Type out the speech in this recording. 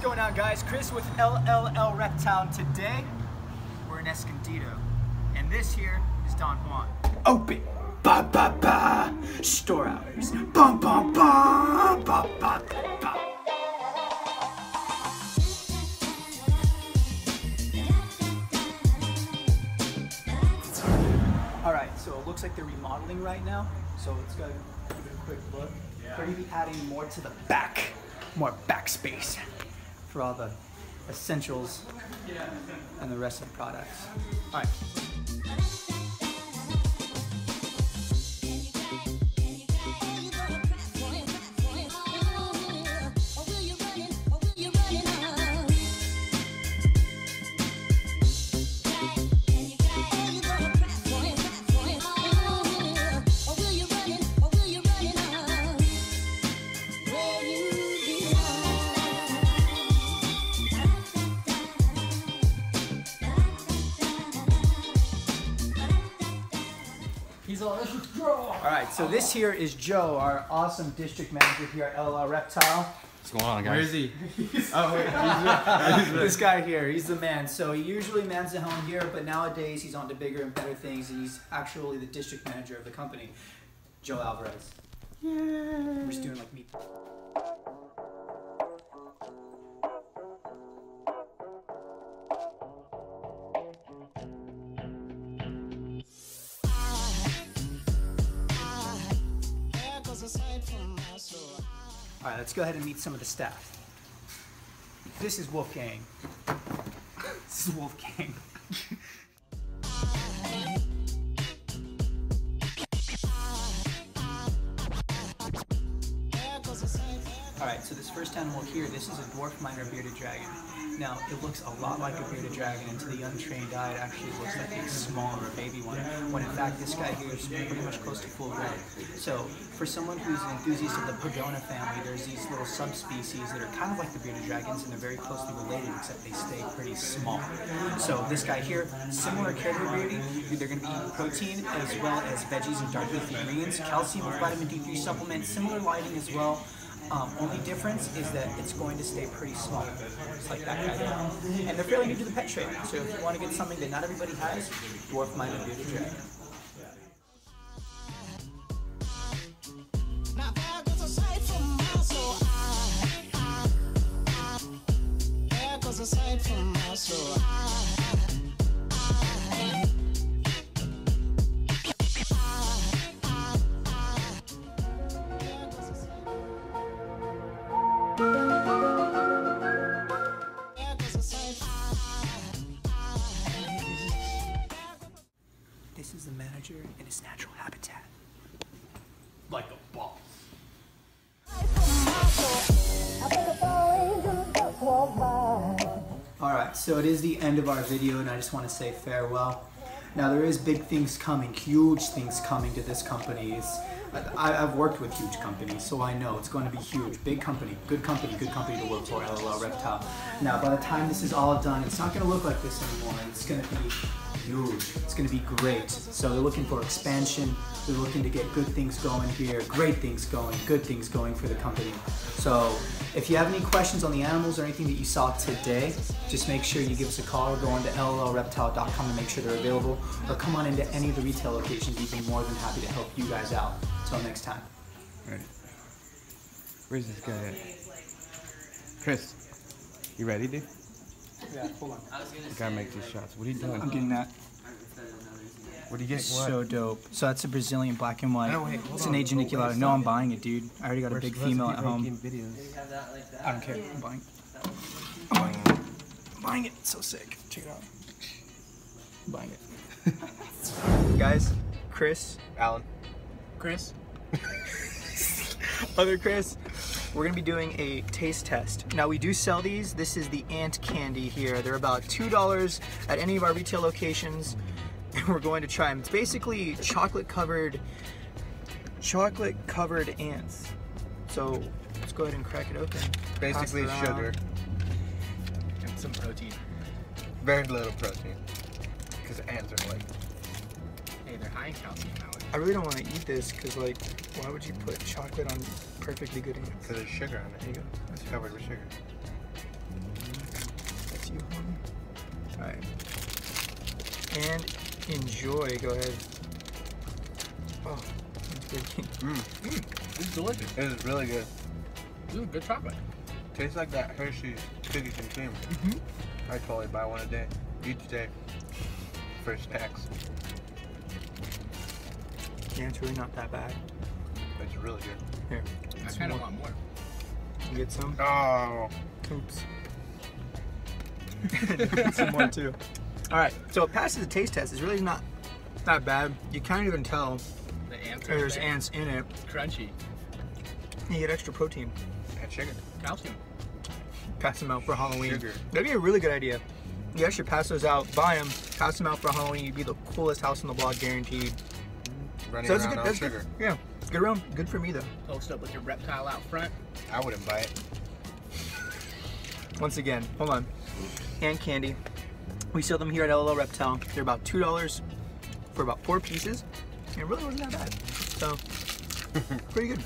going on, guys? Chris with LLLReptile. Today, we're in Escondido, and this here is Don Juan. Open, ba ba ba, store hours, bum bum bum, ba ba ba. All right, so it looks like they're remodeling right now. So let's go give it a quick look. We're gonna be adding more to the back, more back space for all the essentials and the rest of the products. All right. Alright, so this here is Joe, our awesome district manager here at LLLReptile. What's going on, guys? Where is he? Oh, wait, this guy here, he's the man. So he usually mans the home here, but nowadays he's on to bigger and better things, and he's actually the district manager of the company, Joe Alvarez. Yay! We're just doing like me. Alright, let's go ahead and meet some of the staff. This is Wolfgang. This is Wolfgang. Alright, so this first animal here, this is a dwarf minor bearded dragon. Now, it looks a lot like a bearded dragon, and to the untrained eye, it actually looks like a smaller baby one, when in fact this guy here is pretty much close to full grown. So, for someone who's an enthusiast of the Podona family, there's these little subspecies that are kind of like the bearded dragons, and they're very closely related, except they stay pretty small. So, this guy here, similar character beardy, they're going to be eating protein, as well as veggies and dark leafy greens, calcium with vitamin D3 supplement, similar lighting as well. Only difference is that it's going to stay pretty small, just like that guy. And they're fairly new to the pet trade, so if you want to get something that not everybody has, dwarf minor bearded dragon. This is the manager in his natural habitat. Like a boss. Alright, so it is the end of our video, and I just want to say farewell. Now there is big things coming, huge things coming to this company. I've worked with huge companies, so I know it's going to be huge. Big company, good company to work for, LLLReptile. Now by the time this is all done, it's not going to look like this anymore. It's going to be huge. It's going to be great. So they're looking for expansion. They're looking to get good things going here, great things going, good things going for the company. So if you have any questions on the animals or anything that you saw today, just make sure you give us a call or go on to LLLReptile.com to make sure they're available, or come on into any of the retail locations. We'd be more than happy to help you guys out. Until next time. Ready. Where's this guy at? Chris, you ready, dude? Yeah, hold on. Gotta make these shots. What are you doing? I'm getting that. What are you getting? So dope. So that's a Brazilian black and white. No, wait, it's an Age Aniculata. No, I'm buying it, dude. I already got a big female at home. Videos. I don't care. I'm buying it. I'm buying it. I'm buying it. It's so sick. Check it out. I'm buying it. Guys, Chris. Alan. Chris. Other Chris. We're gonna be doing a taste test. Now we do sell these. This is the ant candy here. They're about $2 at any of our retail locations. And we're going to try them. It's basically chocolate covered ants. So let's go ahead and crack it open. Basically sugar and some protein. Very little protein, because ants are like, hey, they're high in calcium. I really don't want to eat this because, like, why would you put chocolate on perfectly good ants? Because there's sugar on it. There you go. It's covered with sugar. That's you, homie. All right. And enjoy. Go ahead. Oh, that's good. It's delicious. It is really good. This is good chocolate. Tastes like that Hershey's cookies and cream. I totally buy one a day. Each day. First tax. Yeah, it's really not that bad. It's really good. Here. I kind of want more. You get some? Oh. Oops. Some more too. All right, so it passes the taste test. It's really not that bad. You can't even tell The ants are there's there. ants in it. Crunchy. You get extra protein. And sugar. Calcium. Pass them out for Halloween. Sugar. That'd be a really good idea. You guys should pass those out, buy them, pass them out for Halloween. You'd be the coolest house on the block, guaranteed. Running So that's around good. on That's sugar. good. Yeah, good round. Good for me though. Post up with your reptile out front. I wouldn't buy it. Once again, hold on. And candy. We sell them here at LLL Reptile. They're about $2 for about 4 pieces. And it really wasn't that bad. So, pretty good.